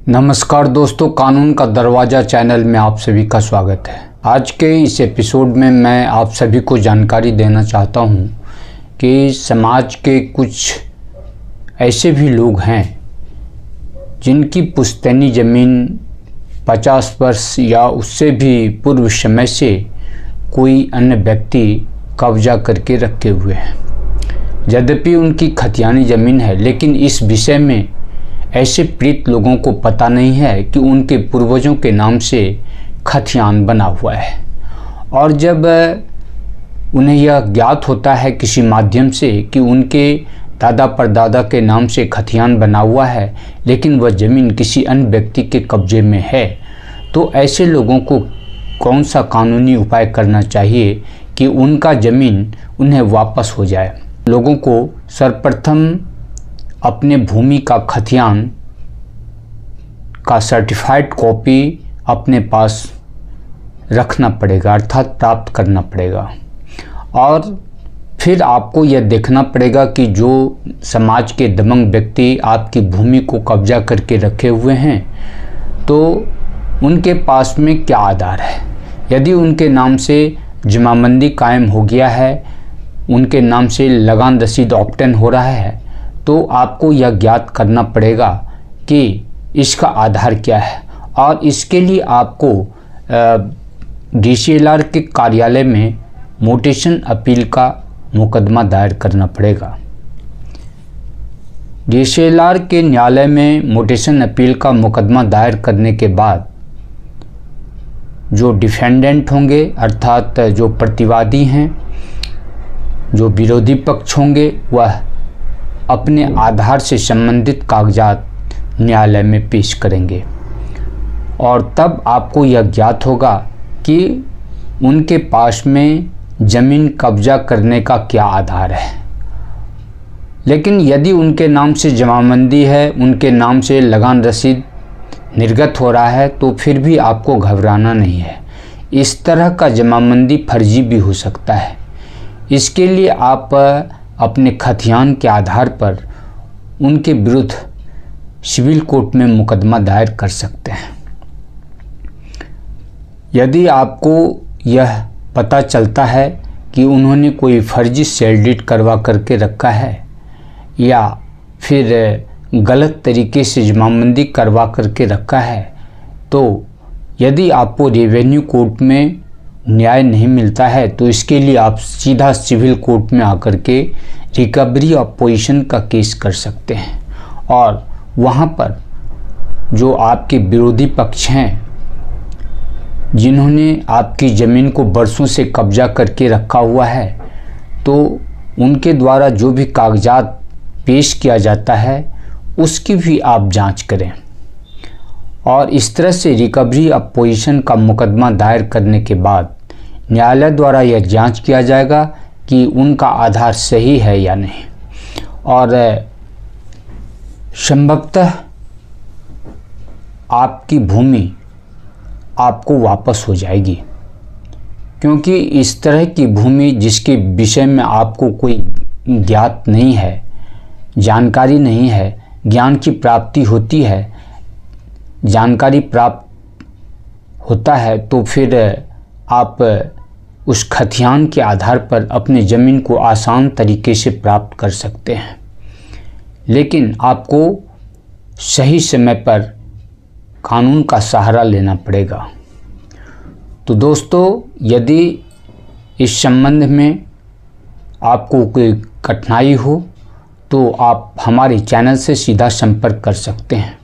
नमस्कार दोस्तों, कानून का दरवाज़ा चैनल में आप सभी का स्वागत है। आज के इस एपिसोड में मैं आप सभी को जानकारी देना चाहता हूं कि समाज के कुछ ऐसे भी लोग हैं जिनकी पुश्तैनी ज़मीन 50 वर्ष या उससे भी पूर्व समय से कोई अन्य व्यक्ति कब्जा करके रखे हुए हैं। यद्यपि उनकी खतियानी ज़मीन है, लेकिन इस विषय में ऐसे पीड़ित लोगों को पता नहीं है कि उनके पूर्वजों के नाम से खतियान बना हुआ है। और जब उन्हें यह ज्ञात होता है किसी माध्यम से कि उनके दादा परदादा के नाम से खतियान बना हुआ है, लेकिन वह ज़मीन किसी अन्य व्यक्ति के कब्जे में है, तो ऐसे लोगों को कौन सा कानूनी उपाय करना चाहिए कि उनका ज़मीन उन्हें वापस हो जाए। लोगों को सर्वप्रथम अपने भूमि का खतियान का सर्टिफाइड कॉपी अपने पास रखना पड़ेगा, अर्थात प्राप्त करना पड़ेगा। और फिर आपको यह देखना पड़ेगा कि जो समाज के दबंग व्यक्ति आपकी भूमि को कब्जा करके रखे हुए हैं, तो उनके पास में क्या आधार है। यदि उनके नाम से जमाबंदी कायम हो गया है, उनके नाम से लगान रसीद ऑब्टेन हो रहा है, तो आपको यह ज्ञात करना पड़ेगा कि इसका आधार क्या है। और इसके लिए आपको DCLR के कार्यालय में म्यूटेशन अपील का मुकदमा दायर करना पड़ेगा। DCLR के न्यायालय में म्यूटेशन अपील का मुकदमा दायर करने के बाद जो डिफेंडेंट होंगे, अर्थात जो प्रतिवादी हैं, जो विरोधी पक्ष होंगे, वह अपने आधार से संबंधित कागजात न्यायालय में पेश करेंगे। और तब आपको यह ज्ञात होगा कि उनके पास में ज़मीन कब्जा करने का क्या आधार है। लेकिन यदि उनके नाम से जमाबंदी है, उनके नाम से लगान रसीद निर्गत हो रहा है, तो फिर भी आपको घबराना नहीं है। इस तरह का जमाबंदी फर्जी भी हो सकता है। इसके लिए आप अपने खतियान के आधार पर उनके विरुद्ध सिविल कोर्ट में मुकदमा दायर कर सकते हैं। यदि आपको यह पता चलता है कि उन्होंने कोई फर्जी सेल डीड करवा करके रखा है या फिर गलत तरीके से जमाबंदी करवा करके रखा है, तो यदि आपको रेवेन्यू कोर्ट में न्याय नहीं मिलता है, तो इसके लिए आप सीधा सिविल कोर्ट में आकर के रिकवरी ऑफ पोजीशन का केस कर सकते हैं। और वहाँ पर जो आपके विरोधी पक्ष हैं, जिन्होंने आपकी ज़मीन को बरसों से कब्जा करके रखा हुआ है, तो उनके द्वारा जो भी कागजात पेश किया जाता है उसकी भी आप जांच करें। और इस तरह से रिकवरी ऑफ पोजीशन का मुकदमा दायर करने के बाद न्यायालय द्वारा यह जांच किया जाएगा कि उनका आधार सही है या नहीं। और संभवतः आपकी भूमि आपको वापस हो जाएगी, क्योंकि इस तरह की भूमि जिसके विषय में आपको कोई ज्ञात नहीं है, जानकारी नहीं है, ज्ञान की प्राप्ति होती है, जानकारी प्राप्त होता है, तो फिर आप उस खतियान के आधार पर अपनी ज़मीन को आसान तरीके से प्राप्त कर सकते हैं। लेकिन आपको सही समय पर कानून का सहारा लेना पड़ेगा। तो दोस्तों, यदि इस संबंध में आपको कोई कठिनाई हो, तो आप हमारे चैनल से सीधा संपर्क कर सकते हैं।